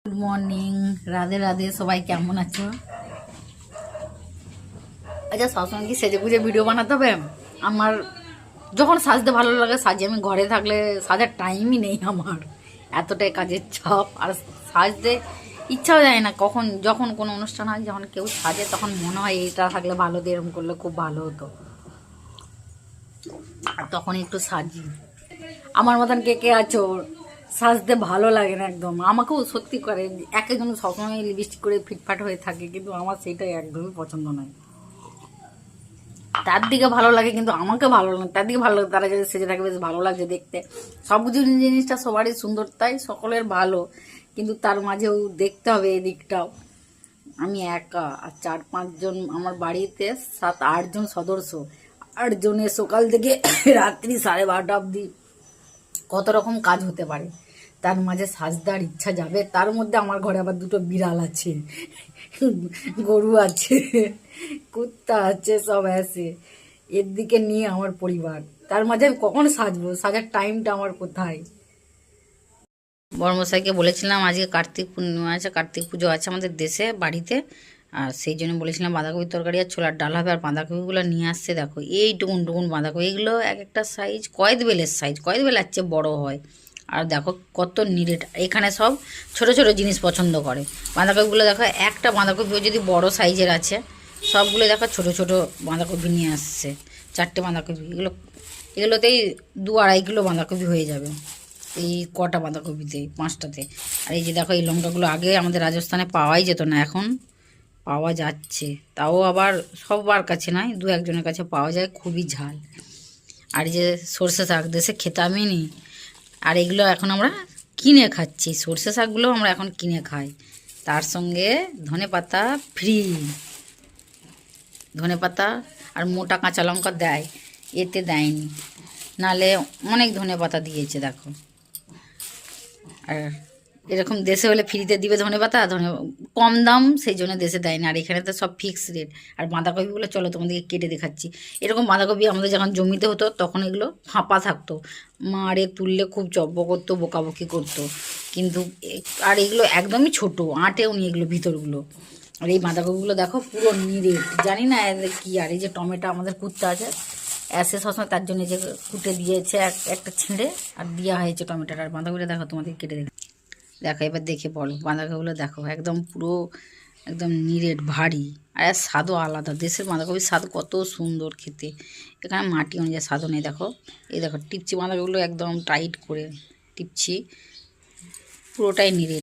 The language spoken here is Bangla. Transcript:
Good morning, Radhe Radhe. সবাই কেমন আছো? আচ্ছা, সবসময় কি সেজে গুজে ভিডিও বানাতে হবে? আমার যখন সাজতে ভালো লাগে সাজি। আমি ঘরে থাকলে সাজার টাইমই নেই আমার, এতটাই কাজের চাপ। আর সাজতে ইচ্ছাও যায় না। যখন কোনো অনুষ্ঠান হয়, যখন কেউ সাজে, তখন মনে হয় এইটা থাকলে ভালো হতো, এরকম করলে খুব ভালো হতো। তখন একটু সাজি। আমার মতন কে কে আছো সাজতে ভালো লাগে না একদম? আমাকেও সত্যি করে, এক একজন সবসময় লিপস্টিক করে ফিটফাট হয়ে থাকে, কিন্তু আমার সেইটাই একদমই পছন্দ নয়। তার দিকে ভালো লাগে কিন্তু আমাকে ভালো লাগে, তার দিকে ভালো লাগে তারা যদি সেজে থাকে, বেশ ভালো লাগছে দেখতে। সব জিনিসটা সবারই সুন্দর, তাই সকলের ভালো, কিন্তু তার মাঝেও দেখতে হবে এই দিকটাও। আমি একা, আর 4-5 জন আমার বাড়িতে, 7-8 জন সদস্য। 8 জনের সকাল থেকে রাত্রি 12:30 অবধি কত রকম কাজ হতে পারে। তার মাঝে সাজদার ইচ্ছা যাবে। তার মধ্যে আমার ঘরে আবার 2টো বিড়াল আছে, গরু আছে, কুত্তা আছে, সব আছে। এর দিকে নিয়ে আমার পরিবার, তার মাঝে আমি কখন সাজবো? সাজার টাইমটা আমার কোথায়? বর্মশাইকে বলেছিলাম আজকে কার্তিক পূর্ণিমা আছে, কার্তিক পুজো আছে আমাদের দেশে বাড়িতে। আর সেই জন্য বলেছিলাম বাঁধাকপির তরকারি আর ছোলার ডাল হবে। আর বাঁধাকপিগুলো নিয়ে আসছে, দেখো এই টুকুন টুকুন বাঁধাকপি। এগুলো এক একটা সাইজ কয়েদ বেলের সাইজ, কয়েদ বেলার চেয়ে বড় হয়। আর দেখো কত নিরেট। এখানে সব ছোট ছোট জিনিস পছন্দ করে। বাঁধাকপিগুলো দেখো, একটা বাঁধাকপিও যদি বড় সাইজের আছে, সবগুলো দেখো ছোট ছোট বাঁধাকপি নিয়ে আসছে। 4টে বাঁধাকপি, এগুলোতেই 2-2.5 কিলো বাঁধাকপি হয়ে যাবে এই কটা বাঁধাকপিতে, 5টাতে। আর এই যে দেখো, এই লঙ্কাগুলো আগে আমাদের রাজস্থানে পাওয়াই যেত না, এখন পাওয়া যাচ্ছে। তাও আবার সবার কাছে নয়, 2-1 জনের কাছে পাওয়া যায়, খুবই ঝাল। আর এই যে সর্ষে শাক, দেশে খেতামই নি। আর এগুলো এখন আমরা কিনে খাচ্ছি, সর্ষে শাকগুলো আমরা এখন কিনে খাই। তার সঙ্গে ধনেপাতা ফ্রি, ধনেপাতা আর মোটা কাঁচা লঙ্কা দেয়, এতে দেয়নি। নালে অনেক ধনেপাতা দিয়েছে দেখো। আর এরকম দেশে হলে ফ্রিতে দিবে ধনেপাতা, কম দাম, সেই জন্য দেশে দেয় না। আর এখানে তো সব ফিক্স রেট। আর বাঁধাকপিগুলো চলো তোমাদেরকে কেটে দেখাচ্ছি। এরকম বাঁধাকপি আমাদের যখন জমিতে হতো, তখন এগুলো ফাঁপা থাকতো, মারে তুললে খুব চব্য করতো, বকাবকি করতো। কিন্তু আর এগুলো একদমই ছোট, আটেও নি এগুলো ভিতরগুলো। আর এই বাঁধাকপিগুলো দেখো পুরো নিরেট, জানি না এদের কি। আর এই যে টমেটো আমাদের কুত্তা আছে, অ্যাসে সবসময়, তার জন্য যে কুটে দিয়েছে একটা ছিঁড়ে, আর দেওয়া হয়েছে টমেটোটা। আর বাঁধাকপিটা দেখো, তোমাদের কেটে দেখো, এবার দেখে বলো। বাঁধাকপিগুলো দেখো একদম পুরো, একদম নিরেট ভারী। আর এর স্বাদও আলাদা। দেশের বাঁধাকপির স্বাদ কত সুন্দর খেতে, এখানে মাটি অনুযায়ী স্বাদও নেই। দেখো এই দেখো টিপছি বাঁধাকপিগুলো একদম টাইট করে টিপছি, পুরোটাই নিরেট।